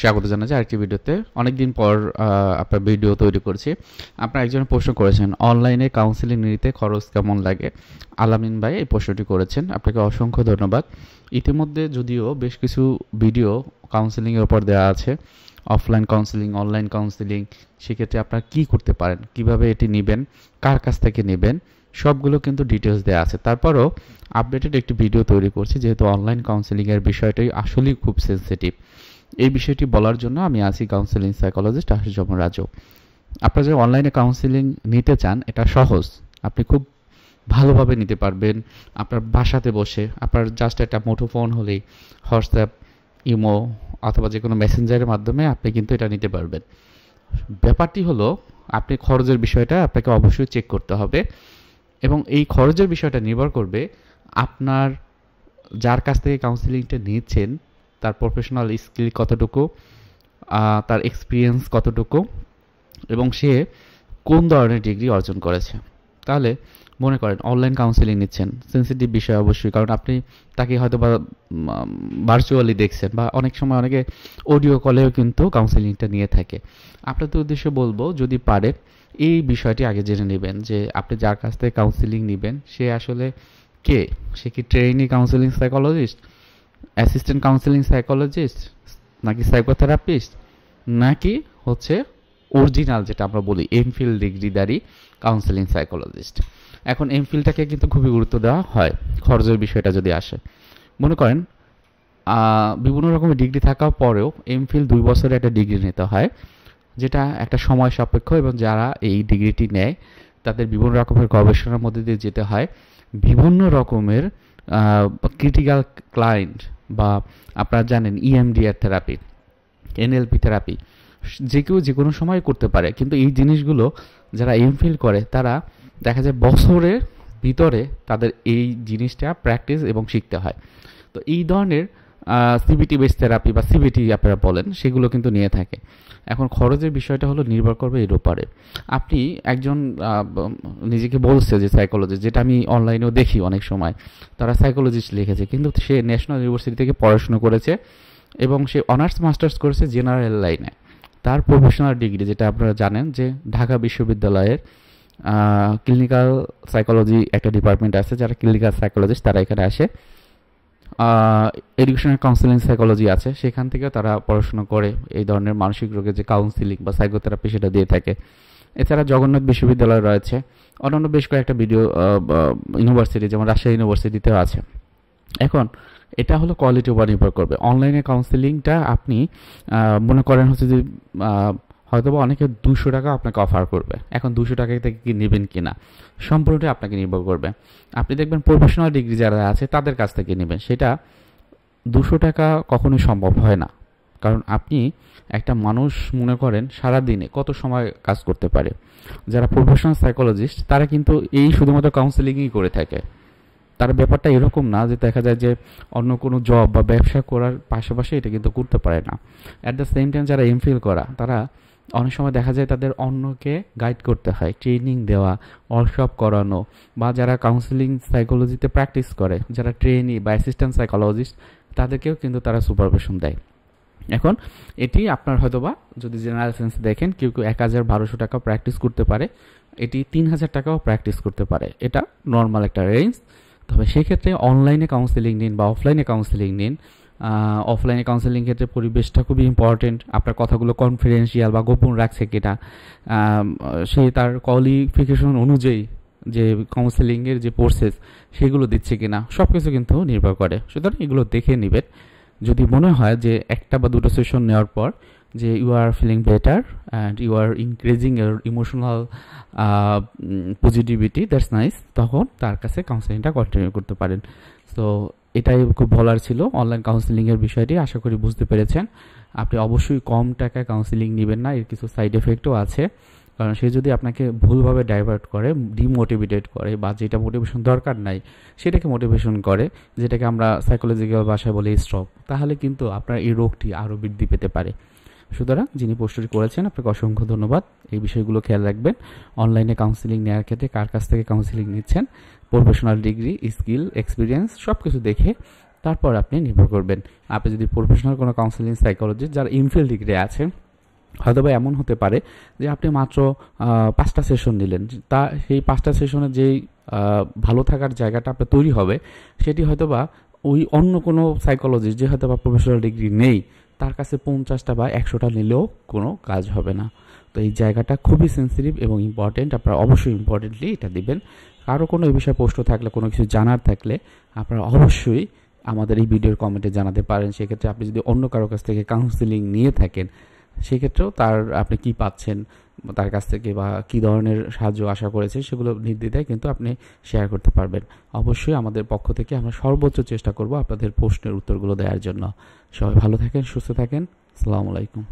স্বাগত জানাচ্ছি আরেকটি ভিডিওতে। অনেকদিন পর আপনার ভিডিও তৈরি করছি। আপনারা একজন প্রশ্ন করেছেন, অনলাইনে কাউন্সেলিং নিতে খরচ কেমন লাগে? আলামিন ভাই এই প্রশ্নটি করেছেন, আপনাকে অসংখ্য ধন্যবাদ। ইতিমধ্যে যদিও বেশ কিছু ভিডিও কাউন্সেলিংয়ের উপর দেওয়া আছে, অফলাইন কাউন্সেলিং, অনলাইন কাউন্সেলিং, সেক্ষেত্রে আপনারা কী করতে পারেন, কিভাবে এটি নেবেন, কার কাছ থেকে নেবেন, সবগুলো কিন্তু ডিটেলস দেওয়া আছে। তারপরও আপডেটেড একটি ভিডিও তৈরি করছি, যেহেতু অনলাইন কাউন্সেলিংয়ের বিষয়টাই আসলেই খুব সেন্সিটিভ। এই বিষয়টি বলার জন্য আমি আছি কাউন্সেলিং সাইকোলজিস্ট আশুজমন রাজু। আপনারা যে অনলাইনে কাউন্সেলিং নিতে চান, এটা সহজ, আপনি খুব ভালোভাবে নিতে পারবেন আপনার বাসাতে বসে। আপনার জাস্ট একটা মুঠোফোন হলেই হোয়াটসঅ্যাপ, ইমো অথবা যে কোনো মেসেঞ্জারের মাধ্যমে আপনি কিন্তু এটা নিতে পারবেন। ব্যাপারটি হলো, আপনি খরচের বিষয়টা আপনাকে অবশ্যই চেক করতে হবে, এবং এই খরচের বিষয়টা নির্ভর করবে আপনার যার কাছ থেকে কাউন্সেলিংটা নিচ্ছেন তার প্রফেশনাল স্কিল কতটুকু, তার এক্সপিরিয়েন্স কতটুকু, এবং সে কোন ধরনের ডিগ্রি অর্জন করেছে। তাহলে মনে করেন অনলাইন কাউন্সেলিং নিচ্ছেন, সেন্সিটিভ বিষয় অবশ্যই, কারণ আপনি তাকে হয়তো বা ভার্চুয়ালি দেখছেন, বা অনেক সময় অনেকে অডিও কলেও কিন্তু কাউন্সেলিংটা নিয়ে থাকে। আপনাদের উদ্দেশ্যে বলবো, যদি পারেন এই বিষয়টি আগে জেনে নেবেন যে আপনি যার কাছ থেকে কাউন্সেলিং নেবেন সে আসলে কে। সে কি trainee counselling psychologist, assistant counselling psychologist, নাকি সাইকোথেরাপিস্ট, নাকি হচ্ছে অরিজিনাল যেটা আমরা বলি এমফিল ডিগ্রিধারী কাউন্সেলিং সাইকোলজিস্ট। এখন এমফিলটাকে কিন্তু খুবই গুরুত্ব দেওয়া হয় খরচের বিষয়টা যদি আসে। মনে করেন বিভিন্ন রকমের ডিগ্রি থাকার পরেও এমফিল 2 বছরের একটা ডিগ্রি নিতে হয়, যেটা একটা সময় সাপেক্ষ, এবং যারা এই ডিগ্রিটি নেয় তাদের বিভিন্ন রকমের গবেষণার মধ্যে দিয়ে যেতে হয়। বিভিন্ন রকমের ক্রিটিক্যাল ক্লায়েন্ট, বা আপনারা জানেন ইএমডিআর থেরাপি, এনএলপি থেরাপি, যে কেউ যে কোনো সময় করতে পারে। কিন্তু এই জিনিসগুলো যারা এমফিল করে তারা দেখা যায় বছরের ভিতরে তাদের এই জিনিসটা প্র্যাকটিস এবং শিখতে হয়। তো এই ধরনের সিবিটি বেস থেরাপি বা সিবিটি আপনারা বলেন, সেগুলো কিন্তু নিয়ে থাকে। এখন খরচের বিষয়টা হলো নির্ভর করবে এর উপরে। আপনি একজন নিজেকে বলছে যে সাইকোলজিস্ট, যেটা আমি অনলাইনেও দেখি অনেক সময়, তারা সাইকোলজিস্ট লিখেছে, কিন্তু সে ন্যাশনাল ইউনিভার্সিটি থেকে পড়াশোনা করেছে এবং সে অনার্স মাস্টার্স করেছে জেনারেল লাইনে। তার প্রফেশনাল ডিগ্রি, যেটা আপনারা জানেন যে ঢাকা বিশ্ববিদ্যালয়ের ক্লিনিক্যাল সাইকোলজি একটা ডিপার্টমেন্ট আছে, যারা ক্লিনিক্যাল সাইকোলজিস্ট তারা এখানে আসে। এডুকেশনাল কাউন্সেলিং সাইকোলজি আছে, সেখান থেকে তারা পড়াশোনা করে এই ধরনের মানসিক রোগের যে কাউন্সেলিং বা সাইকোথেরাপি সেটা দিয়ে থাকে। এছাড়া জগন্নাথ বিশ্ববিদ্যালয় রয়েছে, অন্যান্য বেশ কয়েকটা ইউনিভার্সিটি যেমন রাজশাহী ইউনিভার্সিটিতেও আছে। এখন এটা হলো কোয়ালিটির উপর নির্ভর করবে। অনলাইনে কাউন্সেলিংটা আপনি মনে করেন হচ্ছে যে হয়তো বা অনেকে 200 টাকা আপনাকে অফার করবে। এখন 200 টাকা থেকে কি নেবেন কিনা সম্পূর্ণটাই আপনাকে নির্ভর করবে। আপনি দেখবেন প্রফেশনাল ডিগ্রি যারা আছে তাদের কাছ থেকে নেবেন, সেটা 200 টাকা কখনোই সম্ভব হয় না। কারণ আপনি একটা মানুষ মনে করেন সারাদিনে কত সময় কাজ করতে পারে। যারা প্রফেশনাল সাইকোলজিস্ট তারা কিন্তু এই শুধুমাত্র কাউন্সেলিংই করে থাকে। তার ব্যাপারটা এরকম না যে দেখা যায় যে অন্য কোনো জব বা ব্যবসা করার পাশাপাশি এটা কিন্তু করতে পারে না। অ্যাট দ্য সেম টাইম যারা এমফিল করা, তারা অনেক সময় দেখা যায় তাদের অন্যকে গাইড করতে হয়, ট্রেনিং দেওয়া, ওয়ার্কশপ করানো, বা যারা কাউন্সেলিং সাইকোলজিতে প্র্যাকটিস করে, যারা ট্রেনি বা অ্যাসিস্ট্যান্ট সাইকোলজিস্ট, তাদেরকেও কিন্তু তারা সুপারভিশন দেয়। এখন এটি আপনার হয়তোবা যদি জেনারেল সেন্স দেখেন, কেউ কেউ 1000-1200 টাকা প্র্যাকটিস করতে পারে, এটি 3000 টাকাও প্র্যাকটিস করতে পারে। এটা নর্মাল একটা রেঞ্জ। তবে সেক্ষেত্রে অনলাইনে কাউন্সেলিং নিন বা অফলাইনে কাউন্সেলিং নিন। অফলাইনে কাউন্সেলিং ক্ষেত্রে পরিবেশটা খুবই ইম্পর্টেন্ট। আপনার কথাগুলো কনফিডেন্সিয়াল বা গোপন রাখছে কিনা, সে তার কোয়ালিফিকেশন অনুযায়ী যে কাউন্সেলিংয়ের যে প্রসেস সেগুলো দিচ্ছে কিনা, সব কিছু কিন্তু নির্ভর করে। সুতরাং এগুলো দেখে নেবেন। যদি মনে হয় যে একটা বা দুটো সেশন নেওয়ার পর যে you are feeling better and you are increasing your emotional positivity, that's nice, তখন তার কাছে কাউন্সেলিংটা কন্টিনিউ করতে পারেন। সো এটাই খুব বলার ছিল অনলাইন কাউন্সেলিংয়ের বিষয়টি। আশা করি বুঝতে পেরেছেন। আপনি অবশ্যই কম টাকায় কাউন্সেলিং নেবেন না, এর কিছু সাইড এফেক্টও আছে। কারণ সে যদি আপনাকে ভুলভাবে ডাইভার্ট করে, ডিমোটিভেটেড করে, বা যেটা মোটিভেশন দরকার নাই সেটাকে মোটিভেশন করে, যেটাকে আমরা সাইকোলজিক্যাল ভাষায় বলি স্ট্রপ, তাহলে কিন্তু আপনার এই রোগটি আরও বৃদ্ধি পেতে পারে। সুতরাং যিনি প্রশ্নটি করেছেন আপনাকে অসংখ্য ধন্যবাদ। এই বিষয়গুলো খেয়াল রাখবেন। অনলাইনে কাউন্সেলিং নেওয়ার ক্ষেত্রে কার কাছ থেকে কাউন্সেলিং নিচ্ছেন, প্রফেশনাল ডিগ্রি, স্কিল, এক্সপিরিয়েন্স সব কিছু দেখে তারপর আপনি নির্ভর করবেন। আপনি যদি প্রফেশনাল কোনো কাউন্সেলিং সাইকোলজিস্ট যারা এমফিল ডিগ্রি আছে, হয়তো বা এমন হতে পারে যে আপনি মাত্র 5টা সেশন নিলেন, তা সেই 5টা সেশনে যেই ভালো থাকার জায়গাটা আপনার তৈরি হবে, সেটি হয়তো বা ওই অন্য কোনো সাইকোলজিস্ট যে হয়তো বা প্রফেশনাল ডিগ্রি নেই, তার কাছে 50টা বা 100টা নিলেও কোনো কাজ হবে না। তো এই জায়গাটা খুবই সেন্সিটিভ এবং ইম্পর্টেন্ট, আপনারা অবশ্যই ইম্পর্টেন্টলি এটা দিবেন। কারো কোনো এই বিষয়ে প্রশ্ন থাকলে, কোনো কিছু জানার থাকলে আপনারা অবশ্যই আমাদের এই ভিডিওর কমেন্টে জানাতে পারেন। সেক্ষেত্রে আপনি যদি অন্য কারো কাছ থেকে কাউন্সিলিং নিয়ে থাকেন, সেক্ষেত্রেও তার আপনি কি পাচ্ছেন তার কাছ থেকে বা কী ধরনের সাহায্য আশা করেছে, সেগুলো নির্দ্বিধায় কিন্তু আপনি শেয়ার করতে পারবেন। অবশ্যই আমাদের পক্ষ থেকে আমরা সর্বোচ্চ চেষ্টা করব আপনাদের প্রশ্নের উত্তরগুলো দেওয়ার জন্য। সবাই ভালো থাকেন, সুস্থ থাকেন। আসসালামু আলাইকুম।